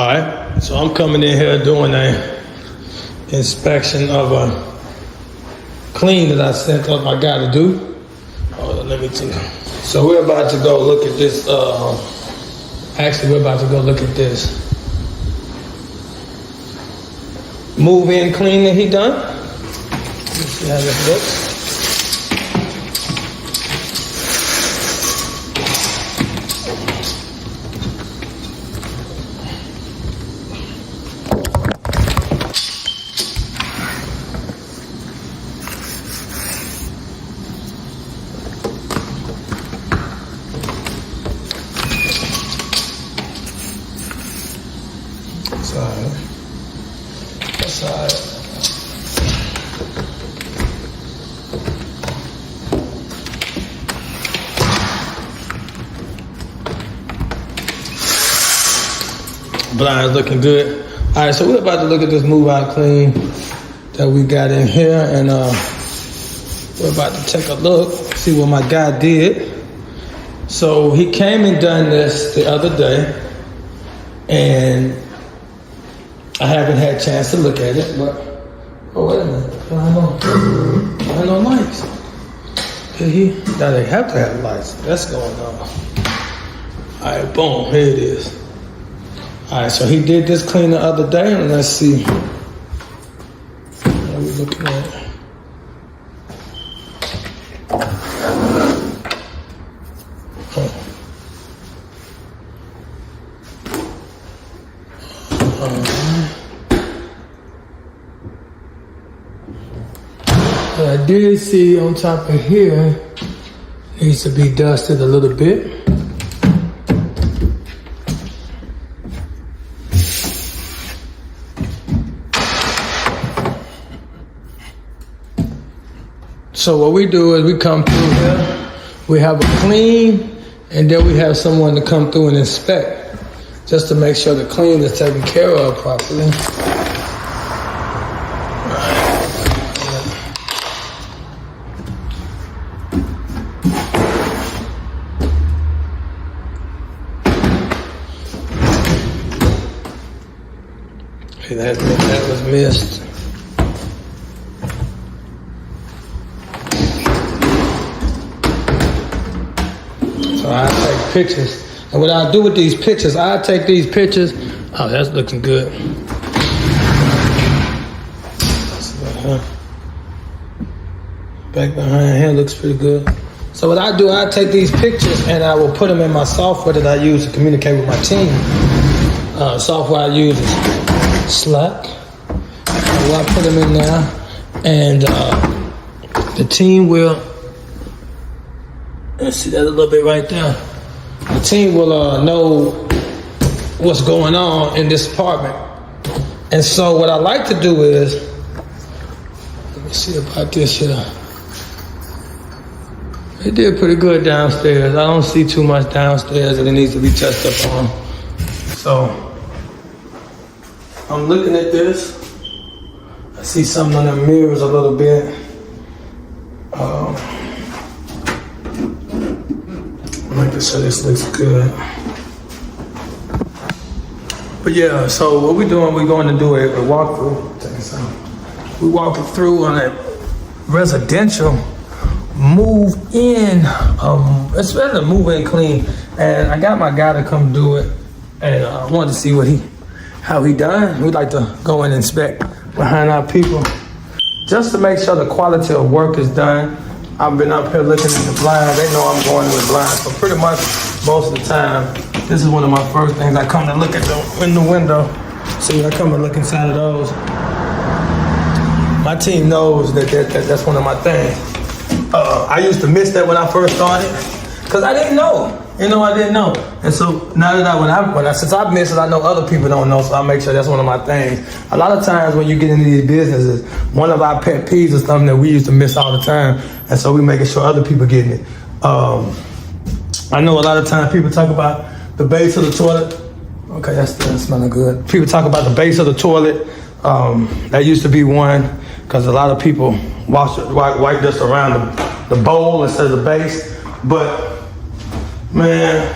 All right, so I'm coming in here doing a inspection of a clean that I sent up my guy to do. Hold on, let me see. So we're about to go look at this. Actually, we're about to go look at this move-in clean that he done. Let's see how this looks. That's all right. Blind's looking good. All right, so we're about to look at this move-out clean that we got in here, and we're about to take a look, see what my guy did. So he came and done this the other day, and I haven't had a chance to look at it, but wait a minute, I know lights. Now they have to have lights. That's going on. All right, boom, here it is. All right, so he did this clean the other day, and let's see what we're looking at. I did see on top of here needs to be dusted a little bit. So what we do is we come through here, we have a clean, and then we have someone to come through and inspect, just to make sure the clean is taken care of properly. Okay, that was missed. So I take pictures. And what I do with these pictures, I take these pictures. Oh, that's looking good. Back behind here looks pretty good. So what I do, I take these pictures and I will put them in my software that I use to communicate with my team. Software I use is Slack. So I put them in there, and the team will. Let's see that a little bit right there. The team will know what's going on in this apartment. And so what I like to do is, let me see about this here. They did pretty good downstairs. I don't see too much downstairs that it needs to be touched up on. So I'm looking at this. I see something on the mirrors a little bit. Making sure this looks good. But yeah, so what we're doing, we're going to do a walkthrough. We walking through on a residential move-in, it's better to move in clean. And I got my guy to come do it, and I wanted to see how he done. We like to go and inspect behind our people, just to make sure the quality of work is done. I've been up here looking at the blind. They know I'm going in the blind. So pretty much most of the time, this is one of my first things. I come to look at in the window. See, I come and look inside of those. My team knows that's one of my things. I used to miss that when I first started, because I didn't know. I didn't know. And so now that since I've missed it, I know other people don't know, so I make sure that's one of my things. A lot of times when you get into these businesses, one of our pet peeves is something that we used to miss all the time, and so we making sure other people getting it. I know a lot of times people talk about the base of the toilet. Okay, that's smelling good. People talk about the base of the toilet. That used to be one, because a lot of people wipe this around the bowl instead of the base. But man,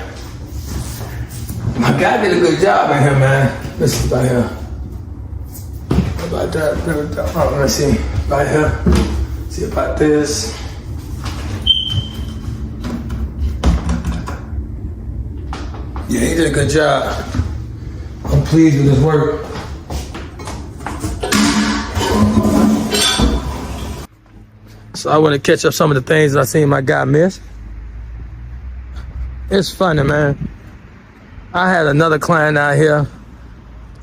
my guy did a good job in here, man. This is right here. About that. Oh, let's see. Right here. See about this. Yeah, he did a good job. I'm pleased with his work. So I want to catch up some of the things that I seen my guy miss. It's funny, man. I had another client out here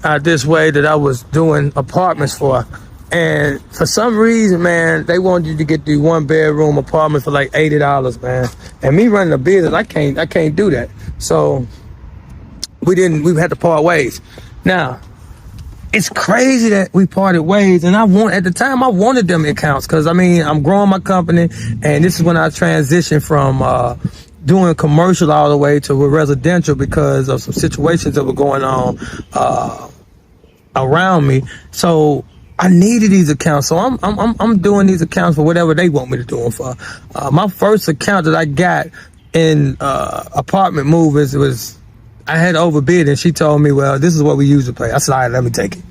out this way that I was doing apartments for. And for some reason, man, they wanted you to get the 1-bedroom apartment for like $80, man. And me running a business, I can't do that. So we had to part ways. Now, it's crazy that we parted ways, and at the time I wanted them accounts, because I mean, I'm growing my company, and this is when I transitioned from doing commercial all the way to residential because of some situations that were going on around me. So I needed these accounts, so I'm doing these accounts for whatever they want me to do them for. My first account that I got in apartment movers was, I had overbid, and she told me, well, this is what we usually pay. I said, all right, let me take it.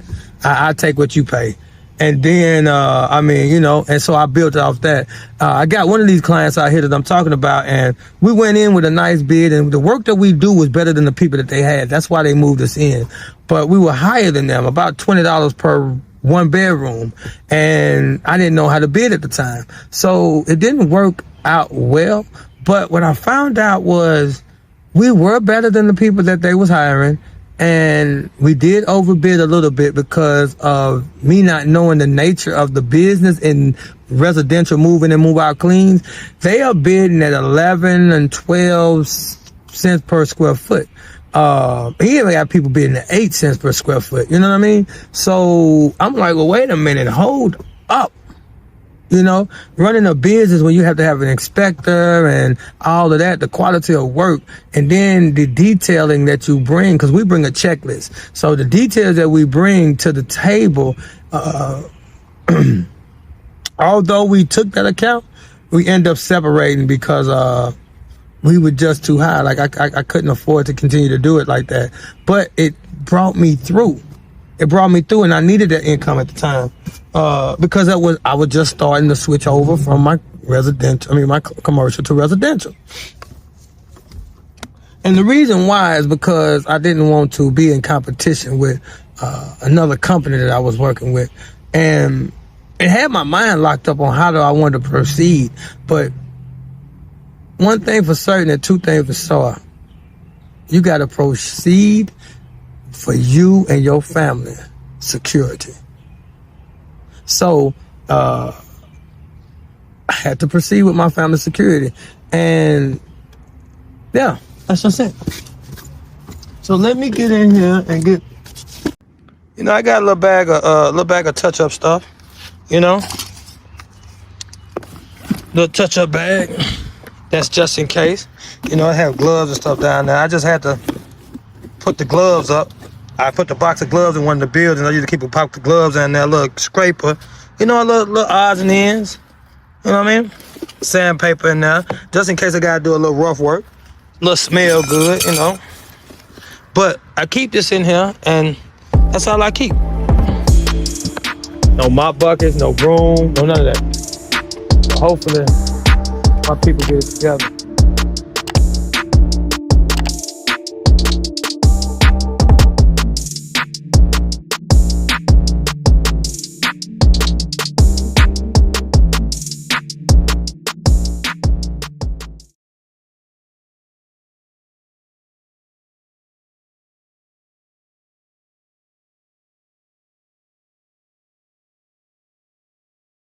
I'll take what you pay. And then, and so I built it off that. I got one of these clients out here that I'm talking about, and we went in with a nice bid, and the work that we do was better than the people that they had. That's why they moved us in. But we were higher than them, about $20 per 1-bedroom. And I didn't know how to bid at the time. So it didn't work out well. But what I found out was, we were better than the people that they was hiring, and we did overbid a little bit because of me not knowing the nature of the business in residential moving and move out cleans. They are bidding at 11 and 12 cents per square foot. He even got people bidding at 8 cents per square foot. You know what I mean? So I'm like, well, wait a minute, hold up. You know, running a business when you have to have an inspector and all of that, the quality of work, and then the detailing that you bring, because we bring a checklist. So the details that we bring to the table, although we took that account, we end up separating because we were just too high. Like I couldn't afford to continue to do it like that. But it brought me through. And I needed that income at the time. Because I was just starting to switch over from my commercial to residential. And the reason why is because I didn't want to be in competition with another company that I was working with. And it had my mind locked up on how I wanted to proceed. But one thing for certain and two things for sure, you got to proceed for you and your family security. So I had to proceed with my family security, and yeah, that's just it. So let me get in here and get, I got a little bag of touch-up stuff, little touch-up bag. That's just in case. I have gloves and stuff down there. I just had to put the gloves up. I put the box of gloves in one of the buildings. I used to keep a box of gloves in there, a little scraper. A little odds and ends. You know what I mean? Sandpaper in there, just in case I gotta do a little rough work. A little smell good, But I keep this in here, and that's all I keep. No mop buckets, no broom, no none of that. So hopefully, my people get it together.